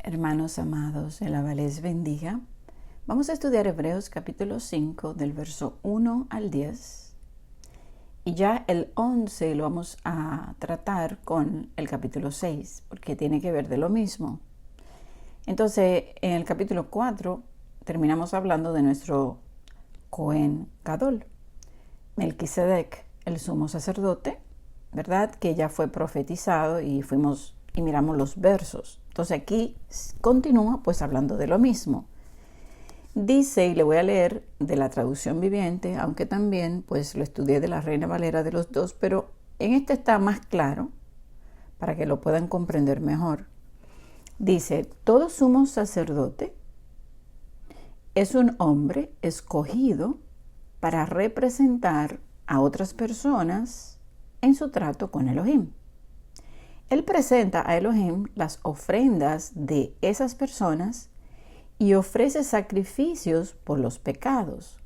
Hermanos amados, el Abba les bendiga. Vamos a estudiar Hebreos capítulo 5 del verso 1 al 10. Y ya el 11 lo vamos a tratar con el capítulo 6, porque tiene que ver de lo mismo. Entonces, en el capítulo 4 terminamos hablando de nuestro Cohen Gadol, Melquisedec, el sumo sacerdote, ¿verdad? Que ya fue profetizado y miramos los versos. Entonces aquí continúa pues hablando de lo mismo. Dice, y le voy a leer de la traducción viviente, aunque también pues lo estudié de la Reina Valera de los dos, pero en este está más claro para que lo puedan comprender mejor. Dice, todo sumo sacerdote es un hombre escogido para representar a otras personas en su trato con Elohim. Él presenta a Elohim las ofrendas de esas personas y ofrece sacrificios por los pecados.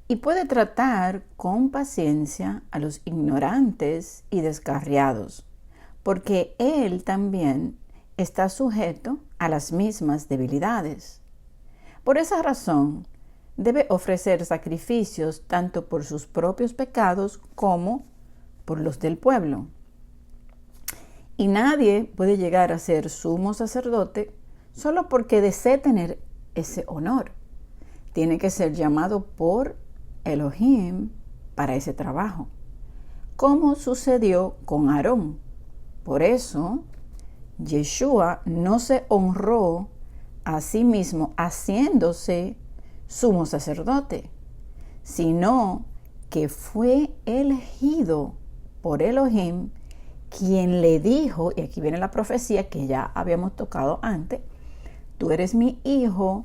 Y puede tratar con paciencia a los ignorantes y descarriados, porque él también está sujeto a las mismas debilidades. Por esa razón, debe ofrecer sacrificios tanto por sus propios pecados como por los del pueblo. Y nadie puede llegar a ser sumo sacerdote solo porque desee tener ese honor. Tiene que ser llamado por Elohim para ese trabajo, como sucedió con Aarón. Por eso, Yeshua no se honró a sí mismo haciéndose sumo sacerdote, sino que fue elegido por Elohim, quien le dijo, y aquí viene la profecía que ya habíamos tocado antes, tú eres mi hijo,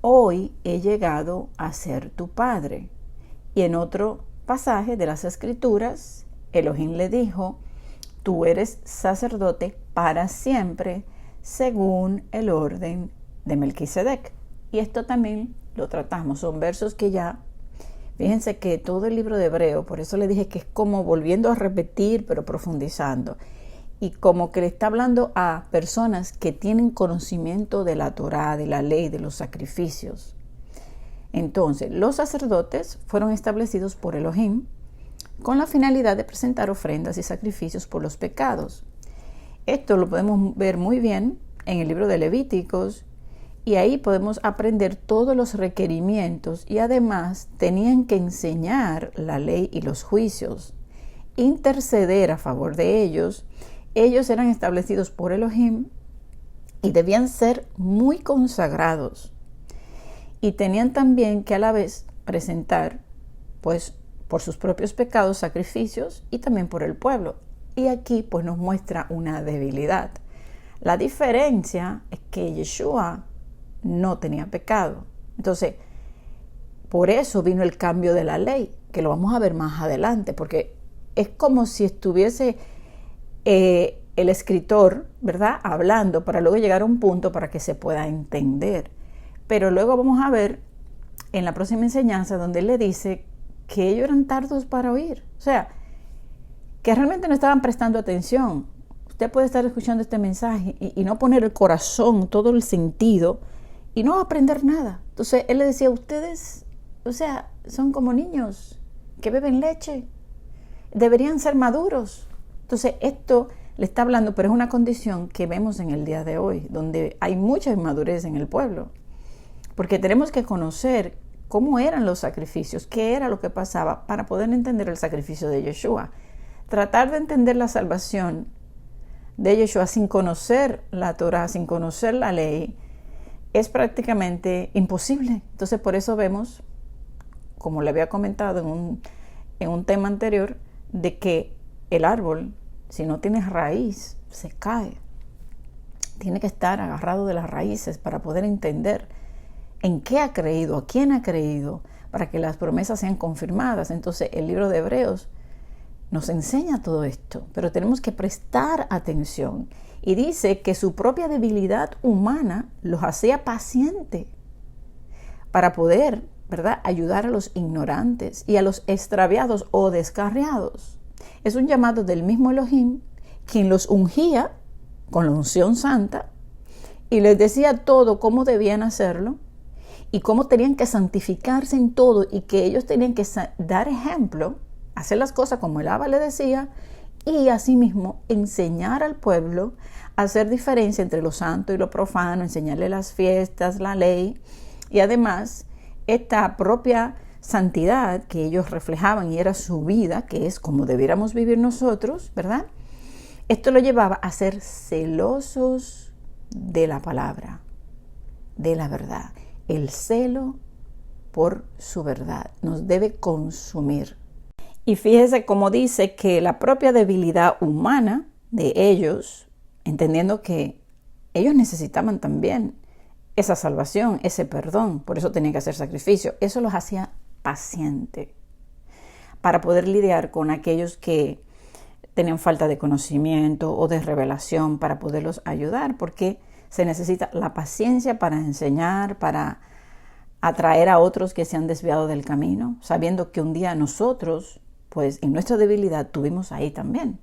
hoy he llegado a ser tu padre. Y en otro pasaje de las Escrituras, Elohim le dijo, tú eres sacerdote para siempre, según el orden de Melquisedec. Y esto también lo tratamos, son versos que ya, fíjense que todo el libro de Hebreo, por eso le dije que es como volviendo a repetir, pero profundizando. Y como que le está hablando a personas que tienen conocimiento de la Torá, de la ley, de los sacrificios. Entonces, los sacerdotes fueron establecidos por Elohim con la finalidad de presentar ofrendas y sacrificios por los pecados. Esto lo podemos ver muy bien en el libro de Levíticos, y ahí podemos aprender todos los requerimientos y además tenían que enseñar la ley y los juicios, interceder a favor de ellos. Ellos eran establecidos por Elohim y debían ser muy consagrados. Y tenían también que a la vez presentar, pues, por sus propios pecados sacrificios y también por el pueblo. Y aquí pues nos muestra una debilidad. La diferencia es que Yeshua no tenía pecado. Entonces, por eso vino el cambio de la ley, que lo vamos a ver más adelante, porque es como si estuviese el escritor, ¿verdad?, hablando para luego llegar a un punto para que se pueda entender. Pero luego vamos a ver en la próxima enseñanza donde él le dice que ellos eran tardos para oír. O sea, que realmente no estaban prestando atención. Usted puede estar escuchando este mensaje y no poner el corazón, todo el sentido, y no aprender nada. Entonces él le decía, ustedes, o sea, son como niños que beben leche, deberían ser maduros. Entonces esto le está hablando, pero es una condición que vemos en el día de hoy, donde hay mucha inmadurez en el pueblo, porque tenemos que conocer cómo eran los sacrificios, qué era lo que pasaba para poder entender el sacrificio de Yeshua. Tratar de entender la salvación de Yeshua sin conocer la Torah, sin conocer la ley, es prácticamente imposible. Entonces por eso vemos, como le había comentado en un tema anterior, de que el árbol, si no tiene raíz, se cae. Tiene que estar agarrado de las raíces para poder entender en qué ha creído, a quién ha creído, para que las promesas sean confirmadas. Entonces el libro de Hebreos nos enseña todo esto, pero tenemos que prestar atención. Y dice que su propia debilidad humana los hacía pacientes para poder, ¿verdad?, ayudar a los ignorantes y a los extraviados o descarriados. Es un llamado del mismo Elohim, quien los ungía con la unción santa y les decía todo cómo debían hacerlo y cómo tenían que santificarse en todo y que ellos tenían que dar ejemplo, hacer las cosas como el Abba le decía y asimismo enseñar al pueblo a hacer diferencia entre lo santo y lo profano, enseñarle las fiestas, la ley y además esta propia santidad que ellos reflejaban y era su vida, que es como debiéramos vivir nosotros, ¿verdad? Esto lo llevaba a ser celosos de la palabra, de la verdad. El celo por su verdad nos debe consumir. Y fíjese cómo dice que la propia debilidad humana de ellos, entendiendo que ellos necesitaban también esa salvación, ese perdón, por eso tenían que hacer sacrificio, eso los hacía pacientes para poder lidiar con aquellos que tenían falta de conocimiento o de revelación para poderlos ayudar, porque se necesita la paciencia para enseñar, para atraer a otros que se han desviado del camino, sabiendo que un día nosotros, pues en nuestra debilidad, tuvimos ahí también.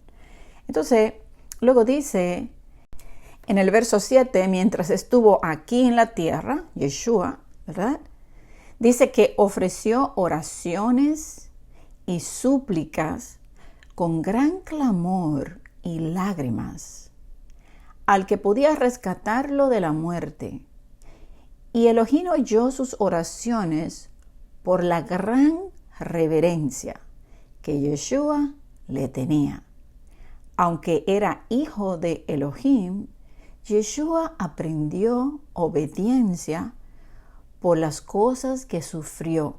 Entonces, luego dice en el verso 7, mientras estuvo aquí en la tierra, Yeshua, ¿verdad? Dice que ofreció oraciones y súplicas con gran clamor y lágrimas al que podía rescatarlo de la muerte. Y Elohim oyó sus oraciones por la gran reverencia que Yeshua le tenía. Aunque era hijo de Elohim, Yeshua aprendió obediencia por las cosas que sufrió.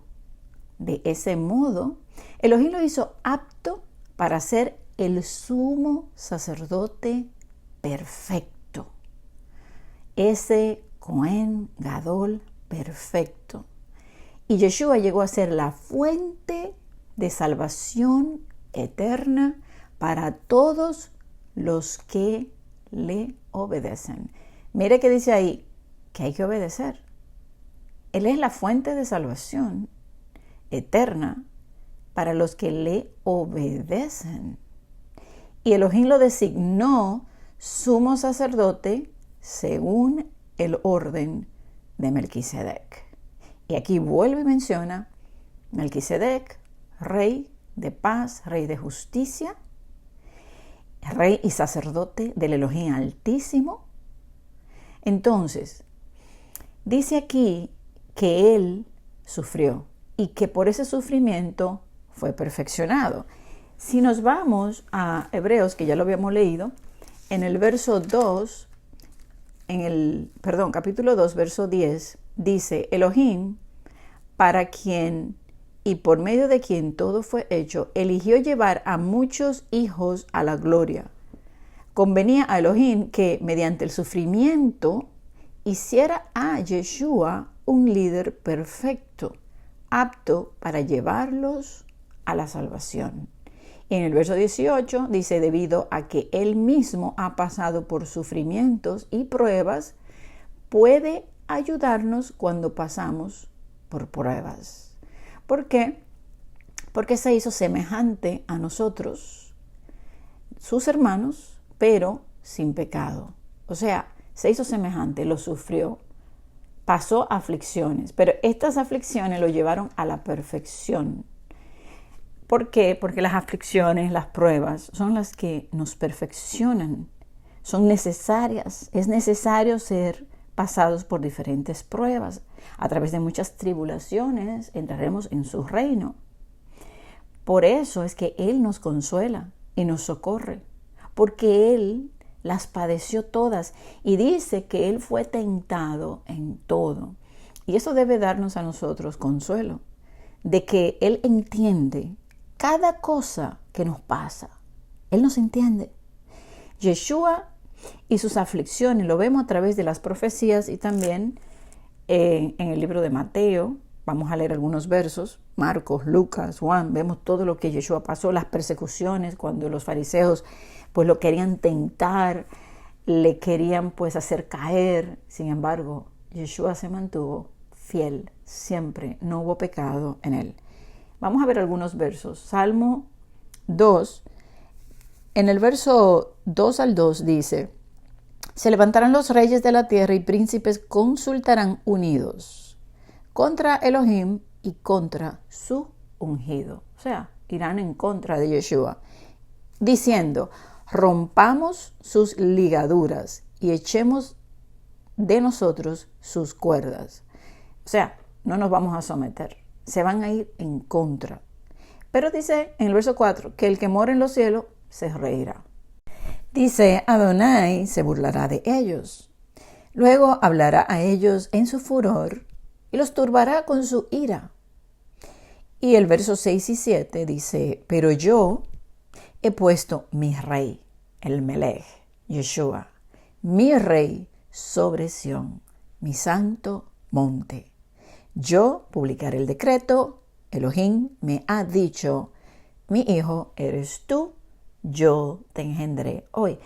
De ese modo, Elohim lo hizo apto para ser el sumo sacerdote perfecto. Ese Cohen Gadol perfecto. Y Yeshua llegó a ser la fuente de salvación eterna para todos los que le obedecen. Mire que dice ahí que hay que obedecer. Él es la fuente de salvación eterna para los que le obedecen. Y Elohim lo designó sumo sacerdote según el orden de Melquisedec. Y aquí vuelve y menciona Melquisedec, rey de paz, rey de justicia, rey y sacerdote del Elohim Altísimo. Entonces, dice aquí que él sufrió y que por ese sufrimiento fue perfeccionado. Si nos vamos a Hebreos, que ya lo habíamos leído, en el verso 2, capítulo 2, verso 10, dice, Elohim, para quien y por medio de quien todo fue hecho, eligió llevar a muchos hijos a la gloria. Convenía a Elohim que, mediante el sufrimiento, hiciera a Yeshua un líder perfecto, apto para llevarlos a la salvación. Y en el verso 18 dice, debido a que él mismo ha pasado por sufrimientos y pruebas, puede ayudarnos cuando pasamos por pruebas. ¿Por qué? Porque se hizo semejante a nosotros, sus hermanos, pero sin pecado. O sea, se hizo semejante, lo sufrió, pasó aflicciones, pero estas aflicciones lo llevaron a la perfección. ¿Por qué? Porque las aflicciones, las pruebas, son las que nos perfeccionan, son necesarias. Es necesario ser pasados por diferentes pruebas. A través de muchas tribulaciones entraremos en su reino. Por eso es que Él nos consuela y nos socorre, porque Él las padeció todas y dice que Él fue tentado en todo. Y eso debe darnos a nosotros consuelo, de que Él entiende cada cosa que nos pasa. Él nos entiende. Yeshua y sus aflicciones lo vemos a través de las profecías y también en el libro de Mateo. Vamos a leer algunos versos, Marcos, Lucas, Juan, vemos todo lo que Yeshua pasó, las persecuciones cuando los fariseos pues lo querían tentar, le querían pues hacer caer. Sin embargo, Yeshua se mantuvo fiel, siempre, no hubo pecado en él. Vamos a ver algunos versos. Salmo 2, en el verso 2 al 2 dice, Se levantarán los reyes de la tierra y príncipes consultarán unidos contra Elohim y contra su ungido. O sea, irán en contra de Yeshua, diciendo, rompamos sus ligaduras y echemos de nosotros sus cuerdas. O sea, no nos vamos a someter, se van a ir en contra. Pero dice en el verso 4 que el que mora en los cielos se reirá. Dice, Adonai se burlará de ellos. Luego hablará a ellos en su furor y los turbará con su ira. Y el verso 6 y 7 dice, pero yo he puesto mi rey, el Melech, Yeshua, mi rey sobre Sión, mi santo monte. Yo publicaré el decreto, Elohim me ha dicho, mi hijo eres tú, yo te engendré hoy.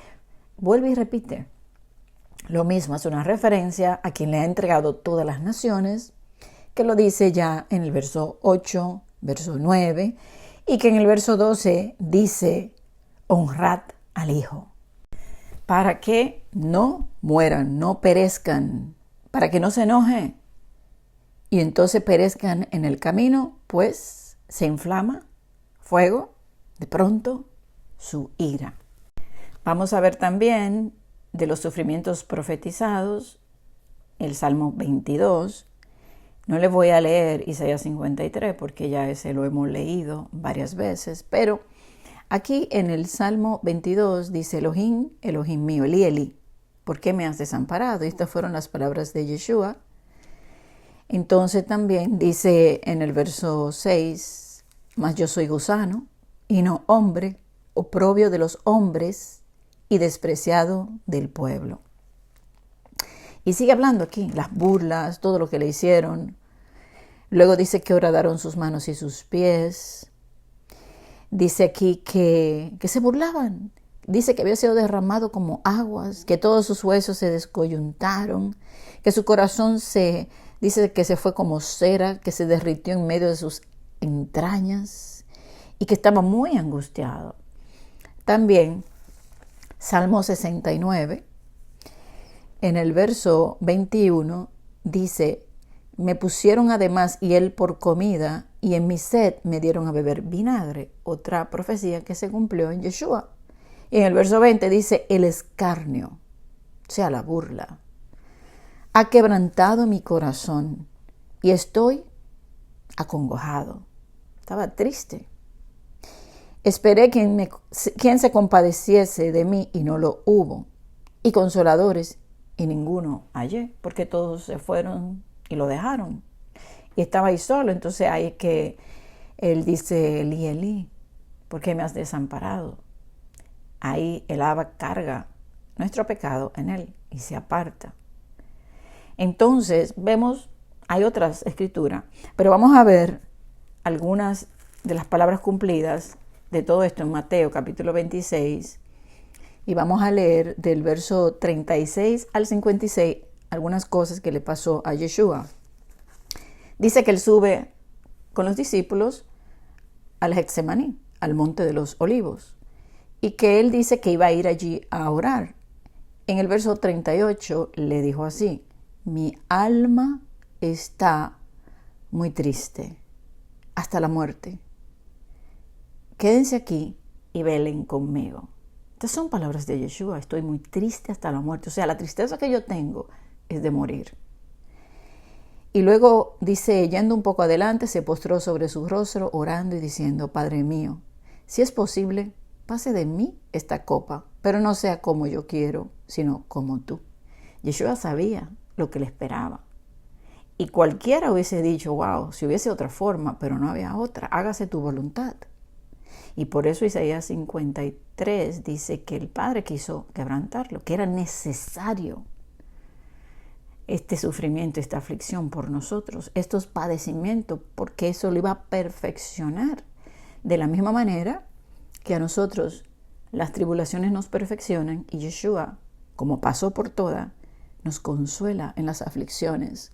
Vuelve y repite. Lo mismo es una referencia a quien le ha entregado todas las naciones, que lo dice ya en el verso 8, verso 9, y que en el verso 12 dice, honrad al Hijo, para que no mueran, no perezcan, para que no se enoje, y entonces perezcan en el camino, pues se inflama fuego, de pronto, su ira. Vamos a ver también de los sufrimientos profetizados, el Salmo 22. No les voy a leer Isaías 53 porque ya ese lo hemos leído varias veces, pero aquí en el Salmo 22 dice, Elohim, Elohim mío, Eli, Eli, ¿por qué me has desamparado? Y estas fueron las palabras de Yeshua. Entonces también dice en el verso 6, mas yo soy gusano y no hombre, oprobio de los hombres y despreciado del pueblo. Y sigue hablando aquí, las burlas, todo lo que le hicieron. Luego dice que horadaron sus manos y sus pies. Dice aquí que se burlaban. Dice que había sido derramado como aguas, que todos sus huesos se descoyuntaron, que su corazón dice que se fue como cera, que se derritió en medio de sus entrañas y que estaba muy angustiado. También, Salmo 69, en el verso 21, dice, me pusieron además hiel por comida y en mi sed me dieron a beber vinagre. Otra profecía que se cumplió en Yeshua. Y en el verso 20 dice, el escarnio, o sea, la burla, ha quebrantado mi corazón y estoy acongojado. Estaba triste. Esperé quien se compadeciese de mí y no lo hubo, y consoladores y ninguno hallé, porque todos se fueron y lo dejaron. Y estaba ahí solo, entonces ahí que él dice, Eli, Eli, ¿por qué me has desamparado? Ahí el Abba carga nuestro pecado en él y se aparta. Entonces vemos, hay otras escrituras, pero vamos a ver algunas de las palabras cumplidas de todo esto en Mateo capítulo 26 y vamos a leer del verso 36 al 56 algunas cosas que le pasó a Yeshua. Dice que él sube con los discípulos al Getsemaní, al monte de los olivos, y que él dice que iba a ir allí a orar. En el verso 38 le dijo así, mi alma está muy triste hasta la muerte. Quédense aquí y velen conmigo. Estas son palabras de Yeshua, estoy muy triste hasta la muerte. O sea, la tristeza que yo tengo es de morir. Y luego dice, yendo un poco adelante, se postró sobre su rostro, orando y diciendo, Padre mío, si es posible, pase de mí esta copa, pero no sea como yo quiero, sino como tú. Yeshua sabía lo que le esperaba. Y cualquiera hubiese dicho, wow, si hubiese otra forma, pero no había otra, hágase tu voluntad. Y por eso Isaías 53 dice que el Padre quiso quebrantarlo, que era necesario este sufrimiento, esta aflicción por nosotros, estos padecimientos, porque eso lo iba a perfeccionar. De la misma manera que a nosotros las tribulaciones nos perfeccionan y Yeshua, como pasó por todas, nos consuela en las aflicciones.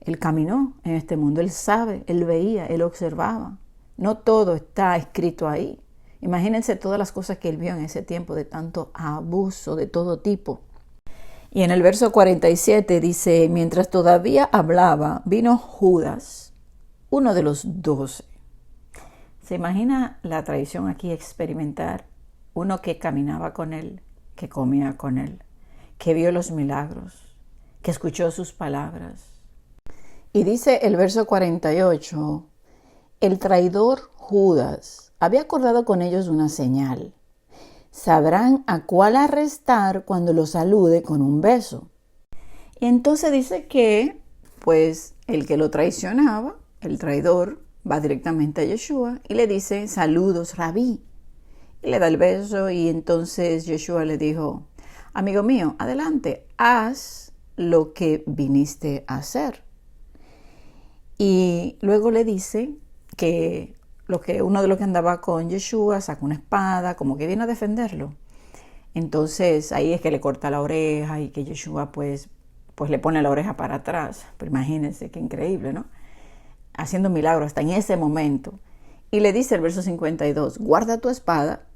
Él caminó en este mundo, él sabe, él veía, él observaba. No todo está escrito ahí. Imagínense todas las cosas que él vio en ese tiempo de tanto abuso de todo tipo. Y en el verso 47 dice, mientras todavía hablaba, vino Judas, uno de los 12. ¿Se imagina la tradición aquí experimentar? Uno que caminaba con él, que comía con él, que vio los milagros, que escuchó sus palabras. Y dice el verso 48, el traidor Judas había acordado con ellos una señal. Sabrán a cuál arrestar cuando lo salude con un beso. Y entonces dice que, pues, el que lo traicionaba, el traidor, va directamente a Yeshua y le dice, saludos, Rabí. Y le da el beso y entonces Yeshua le dijo, amigo mío, adelante, haz lo que viniste a hacer. Y luego le dice que uno de los que andaba con Yeshua saca una espada, como que viene a defenderlo. Entonces ahí es que le corta la oreja y que Yeshua pues le pone la oreja para atrás. Pero imagínense qué increíble, ¿no? Haciendo milagros hasta en ese momento. Y le dice el verso 52, guarda tu espada.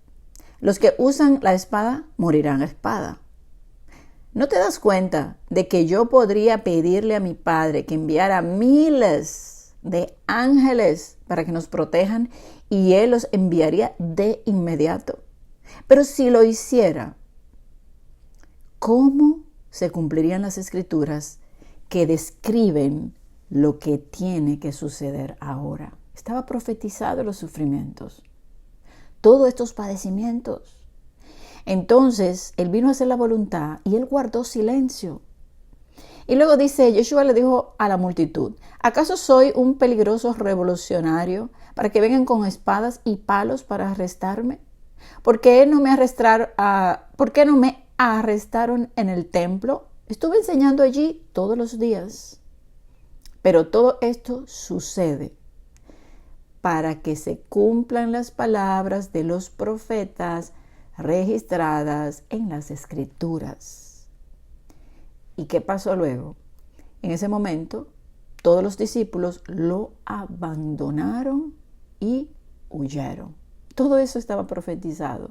Los que usan la espada morirán a espada. ¿No te das cuenta de que yo podría pedirle a mi Padre que enviara miles de ángeles para que nos protejan y Él los enviaría de inmediato? Pero si lo hiciera, ¿cómo se cumplirían las escrituras que describen lo que tiene que suceder ahora? Estaba profetizado los sufrimientos, todos estos padecimientos. Entonces, Él vino a hacer la voluntad y Él guardó silencio. Y luego dice, Yeshua le dijo a la multitud, ¿acaso soy un peligroso revolucionario para que vengan con espadas y palos para arrestarme? ¿Por qué no me arrestaron en el templo? Estuve enseñando allí todos los días. Pero todo esto sucede para que se cumplan las palabras de los profetas registradas en las Escrituras. ¿Y qué pasó luego? En ese momento, todos los discípulos lo abandonaron y huyeron. Todo eso estaba profetizado.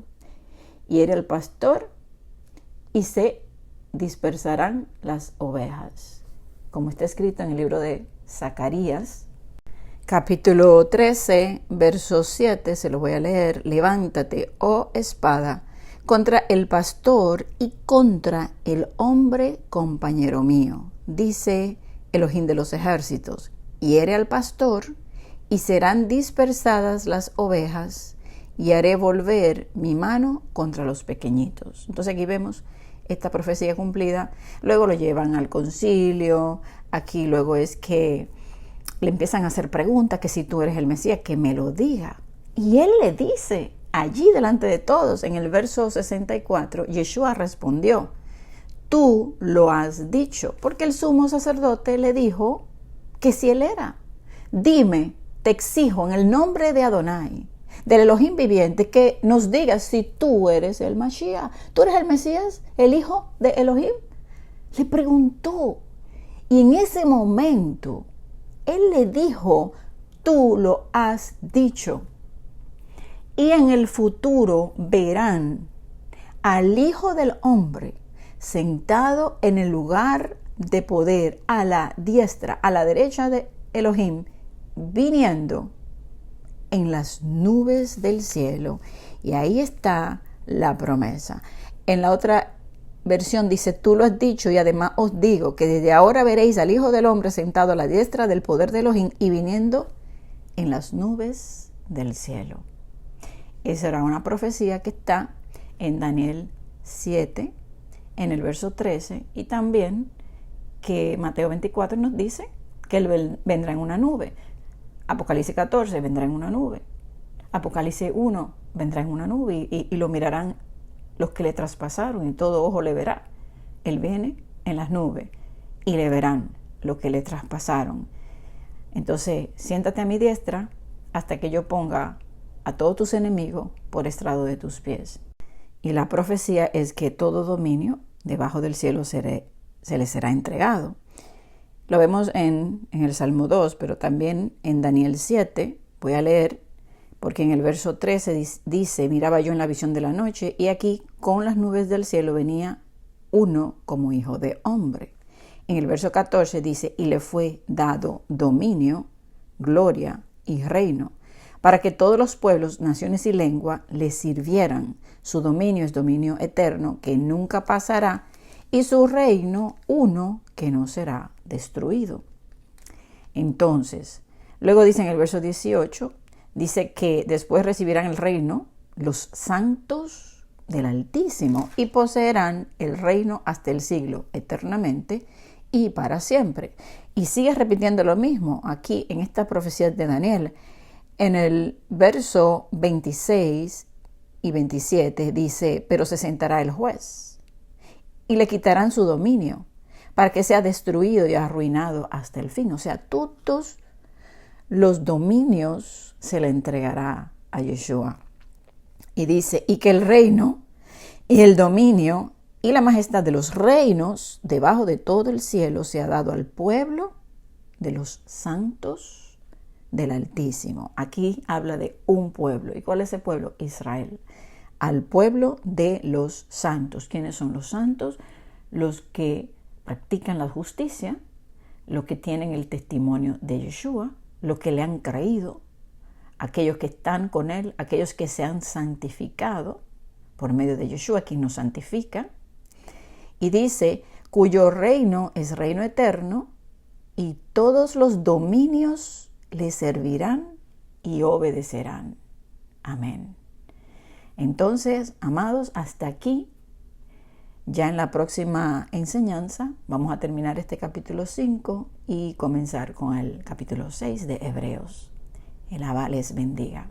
Y era el pastor y se dispersarán las ovejas. Como está escrito en el libro de Zacarías, capítulo 13, verso 7, se lo voy a leer. Levántate, oh espada, contra el pastor y contra el hombre compañero mío, dice Elohim de los ejércitos. Hiere al pastor y serán dispersadas las ovejas y haré volver mi mano contra los pequeñitos. Entonces aquí vemos esta profecía cumplida. Luego lo llevan al concilio. Aquí luego es que le empiezan a hacer preguntas, que si tú eres el Mesías, que me lo diga. Y él le dice, allí delante de todos, en el verso 64, Yeshua respondió, tú lo has dicho, porque el sumo sacerdote le dijo que si él era. Dime, te exijo en el nombre de Adonai, del Elohim viviente, que nos digas si tú eres el Mashiach. ¿Tú eres el Mesías, el hijo de Elohim? Le preguntó. Y en ese momento, él le dijo, tú lo has dicho. Y en el futuro verán al Hijo del Hombre sentado en el lugar de poder, a la diestra, a la derecha de Elohim, viniendo en las nubes del cielo. Y ahí está la promesa. En la otra versión dice, tú lo has dicho y además os digo que desde ahora veréis al Hijo del Hombre sentado a la diestra del poder de Elohim y viniendo en las nubes del cielo. Esa era una profecía que está en Daniel 7, en el verso 13, y también que Mateo 24 nos dice que Él vendrá en una nube. Apocalipsis 14 vendrá en una nube. Apocalipsis 1 vendrá en una nube y lo mirarán los que le traspasaron y todo ojo le verá. Él viene en las nubes y le verán los que le traspasaron. Entonces, siéntate a mi diestra hasta que yo ponga a todos tus enemigos por estrado de tus pies. Y la profecía es que todo dominio debajo del cielo se le será entregado. Lo vemos en el Salmo 2, pero también en Daniel 7. Voy a leer, porque en el verso 13 dice, miraba yo en la visión de la noche, y aquí con las nubes del cielo venía uno como hijo de hombre. En el verso 14 dice, y le fue dado dominio, gloria y reino, para que todos los pueblos, naciones y lengua le sirvieran. Su dominio es dominio eterno, que nunca pasará, y su reino uno que no será destruido. Entonces, luego dice en el verso 18, dice que después recibirán el reino los santos del Altísimo y poseerán el reino hasta el siglo, eternamente y para siempre. Y sigue repitiendo lo mismo aquí en esta profecía de Daniel. En el verso 26 y 27 dice, pero se sentará el juez y le quitarán su dominio para que sea destruido y arruinado hasta el fin. O sea, todos los dominios se le entregará a Yeshua. Y dice, y que el reino y el dominio y la majestad de los reinos debajo de todo el cielo se ha dado al pueblo de los santos del Altísimo. Aquí habla de un pueblo. ¿Y cuál es ese pueblo? Israel. Al pueblo de los santos. ¿Quiénes son los santos? Los que practican la justicia, los que tienen el testimonio de Yeshua, los que le han creído, aquellos que están con él, aquellos que se han santificado por medio de Yeshua, quien nos santifica. Y dice, cuyo reino es reino eterno, y todos los dominios le servirán y obedecerán. Amén. Entonces, amados, hasta aquí, ya en la próxima enseñanza, vamos a terminar este capítulo 5 y comenzar con el capítulo 6 de Hebreos. El Abba les bendiga.